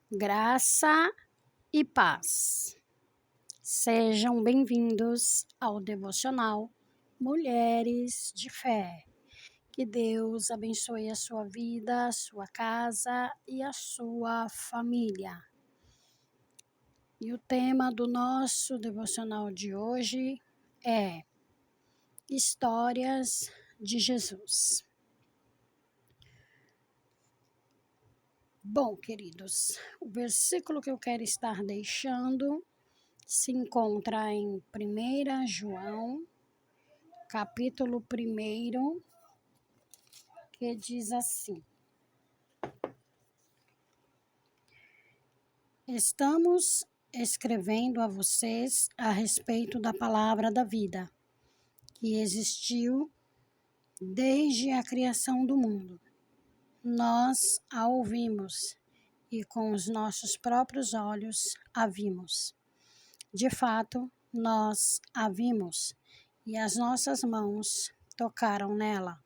Graça e paz. Sejam bem-vindos ao devocional Mulheres de Fé. Que Deus abençoe a sua vida, a sua casa e a sua família. E o tema do nosso devocional de hoje é Histórias de Jesus. Bom, queridos, o versículo que eu quero estar deixando se encontra em 1 João, capítulo 1, que diz assim: Estamos escrevendo a vocês a respeito da palavra da vida, que existiu desde a criação do mundo. Nós a ouvimos e com os nossos próprios olhos a vimos. De fato, nós a vimos e as nossas mãos tocaram nela.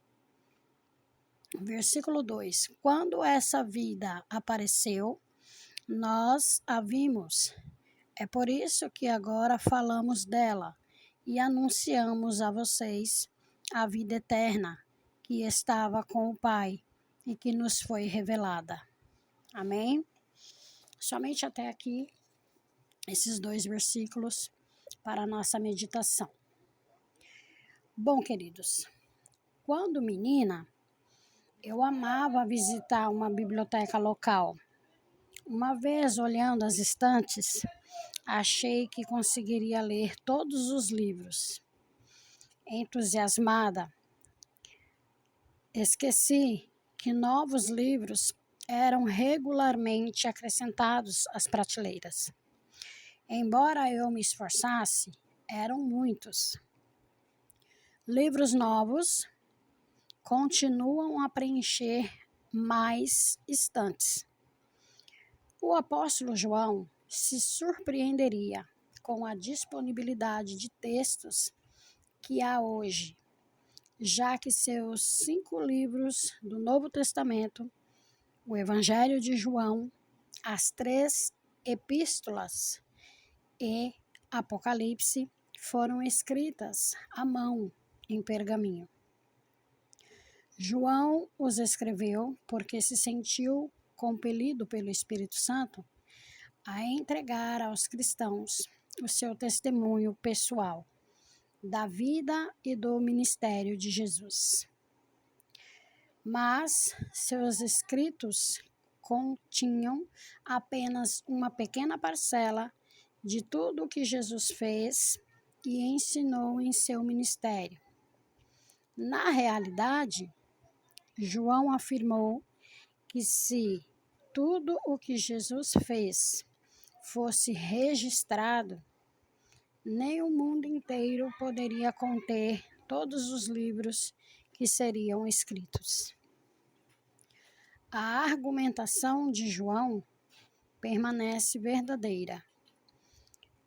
Versículo 2: Quando essa vida apareceu, nós a vimos. É por isso que agora falamos dela e anunciamos a vocês a vida eterna que estava com o Pai e que nos foi revelada. Amém? Somente até aqui, esses 2 versículos para a nossa meditação. Bom, queridos, quando menina, eu amava visitar uma biblioteca local. Uma vez, olhando as estantes, achei que conseguiria ler todos os livros. Entusiasmada, esqueci que novos livros eram regularmente acrescentados às prateleiras. Embora eu me esforçasse, eram muitos. Livros novos continuam a preencher mais estantes. O apóstolo João se surpreenderia com a disponibilidade de textos que há hoje, já que seus 5 livros do Novo Testamento, o Evangelho de João, as 3 epístolas e Apocalipse foram escritas à mão em pergaminho. João os escreveu porque se sentiu compelido pelo Espírito Santo a entregar aos cristãos o seu testemunho pessoal da vida e do ministério de Jesus. Mas seus escritos continham apenas uma pequena parcela de tudo o que Jesus fez e ensinou em seu ministério. Na realidade, João afirmou que se tudo o que Jesus fez fosse registrado, nem o mundo inteiro poderia conter todos os livros que seriam escritos. A argumentação de João permanece verdadeira.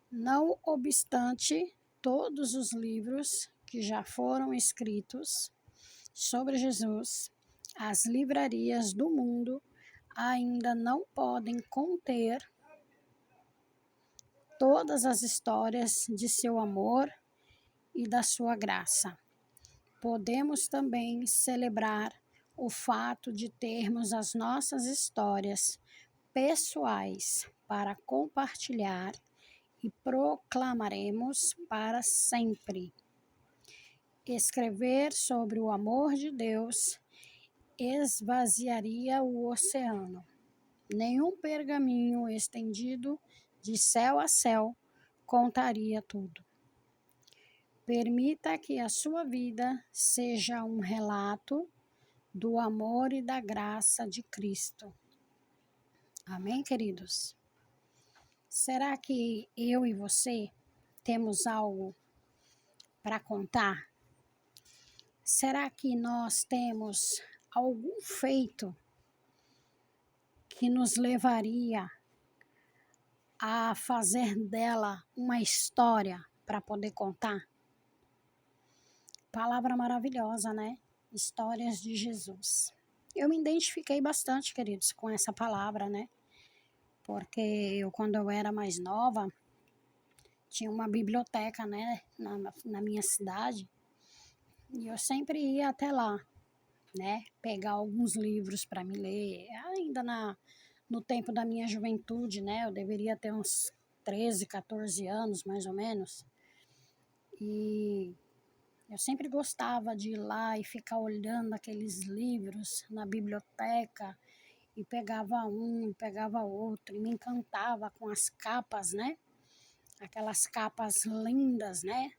Não obstante todos os livros que já foram escritos sobre Jesus, as livrarias do mundo ainda não podem conter todas as histórias de seu amor e da sua graça. Podemos também celebrar o fato de termos as nossas histórias pessoais para compartilhar e proclamaremos para sempre. Escrever sobre o amor de Deus esvaziaria o oceano. Nenhum pergaminho estendido de céu a céu contaria tudo. Permita que a sua vida seja um relato do amor e da graça de Cristo. Amém, queridos? Será que eu e você temos algo para contar? Será que nós temos algum feito que nos levaria a fazer dela uma história para poder contar? Palavra maravilhosa, né? Histórias de Jesus. Eu me identifiquei bastante, queridos, com essa palavra, né? porque quando eu era mais nova, tinha uma biblioteca, né, na minha cidade, e eu sempre ia até lá, né, pegar alguns livros para me ler, ainda no tempo da minha juventude, né, eu deveria ter uns 13, 14 anos, mais ou menos, e eu sempre gostava de ir lá e ficar olhando aqueles livros na biblioteca, e pegava um, pegava outro, e me encantava com as capas, né, aquelas capas lindas, né,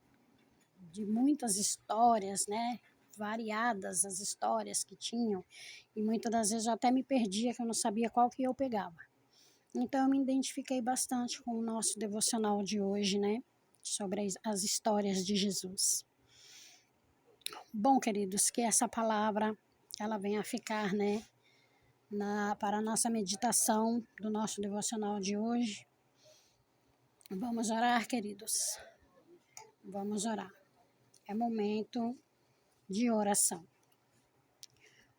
de muitas histórias, né, variadas as histórias que tinham, e muitas das vezes eu até me perdia, que eu não sabia qual que eu pegava. Então eu me identifiquei bastante com o nosso devocional de hoje, né, sobre as histórias de Jesus. Bom, queridos, que essa palavra, ela venha a ficar, né, para a nossa meditação do nosso devocional de hoje. Vamos orar, queridos. Vamos orar. É momento de oração.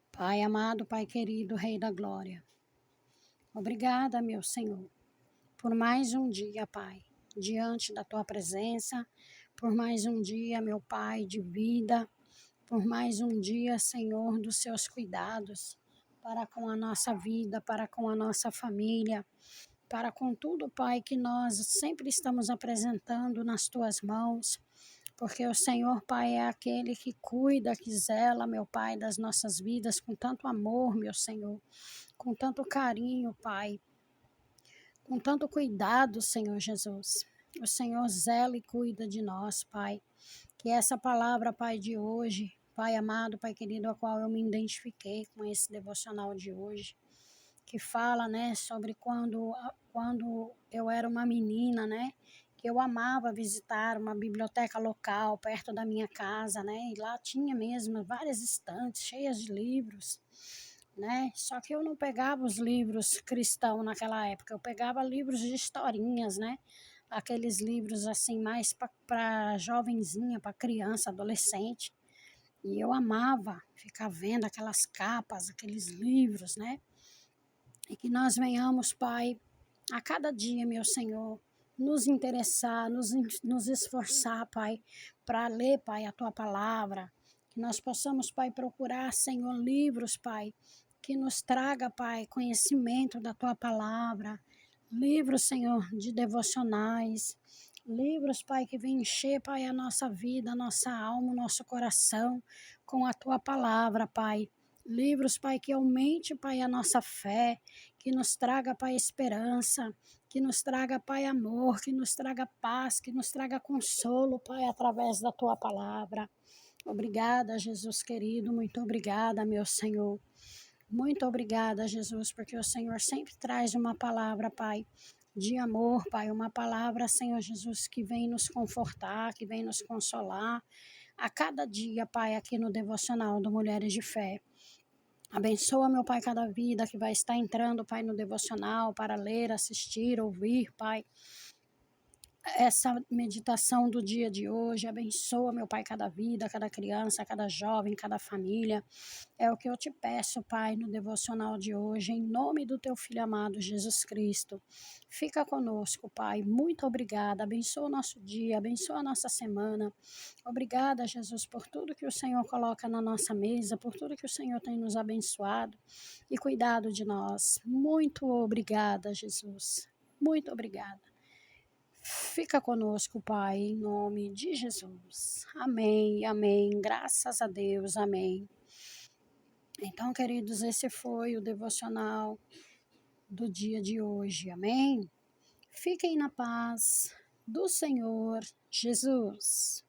Pai amado, Pai querido, Rei da Glória, obrigada, meu Senhor, por mais um dia, Pai, diante da Tua presença, por mais um dia, meu Pai, de vida, por mais um dia, Senhor, dos Seus cuidados, para com a nossa vida, para com a nossa família, para com tudo, Pai, que nós sempre estamos apresentando nas Tuas mãos, porque o Senhor, Pai, é aquele que cuida, que zela, meu Pai, das nossas vidas com tanto amor, meu Senhor, com tanto carinho, Pai, com tanto cuidado, Senhor Jesus. O Senhor zela e cuida de nós, Pai. Que essa palavra, Pai, de hoje, Pai amado, Pai querido, a qual eu me identifiquei com esse devocional de hoje, que fala, né, sobre quando eu era uma menina, né, que eu amava visitar uma biblioteca local perto da minha casa, né, e lá tinha mesmo várias estantes cheias de livros, né, só que eu não pegava os livros cristãos naquela época, eu pegava livros de historinhas, né, aqueles livros assim mais para jovenzinha, para criança, adolescente, e eu amava ficar vendo aquelas capas, aqueles livros, né, e que nós venhamos, Pai, a cada dia, meu Senhor, nos interessar, nos esforçar, Pai, para ler, Pai, a Tua palavra. Que nós possamos, Pai, procurar, Senhor, livros, Pai, que nos traga, Pai, conhecimento da Tua palavra. Livros, Senhor, de devocionais. Livros, Pai, que vem encher, Pai, a nossa vida, a nossa alma, o nosso coração com a Tua palavra, Pai. Livros, Pai, que aumente, Pai, a nossa fé, que nos traga, Pai, esperança, que nos traga, Pai, amor, que nos traga paz, que nos traga consolo, Pai, através da Tua palavra. Obrigada, Jesus querido, muito obrigada, meu Senhor. Muito obrigada, Jesus, porque o Senhor sempre traz uma palavra, Pai, de amor, Pai, uma palavra, Senhor Jesus, que vem nos confortar, que vem nos consolar a cada dia, Pai, aqui no Devocional do Mulheres de Fé. Abençoa, meu Pai, cada vida que vai estar entrando, Pai, no devocional para ler, assistir, ouvir, Pai, essa meditação do dia de hoje. Abençoa, meu Pai, cada vida, cada criança, cada jovem, cada família. É o que eu te peço, Pai, no devocional de hoje, em nome do teu Filho amado, Jesus Cristo. Fica conosco, Pai. Muito obrigada. Abençoa o nosso dia, abençoa a nossa semana. Obrigada, Jesus, por tudo que o Senhor coloca na nossa mesa, por tudo que o Senhor tem nos abençoado e cuidado de nós. Muito obrigada, Jesus. Muito obrigada. Fica conosco, Pai, em nome de Jesus. Amém, amém. Graças a Deus, amém. Então, queridos, esse foi o devocional do dia de hoje, amém? Fiquem na paz do Senhor Jesus.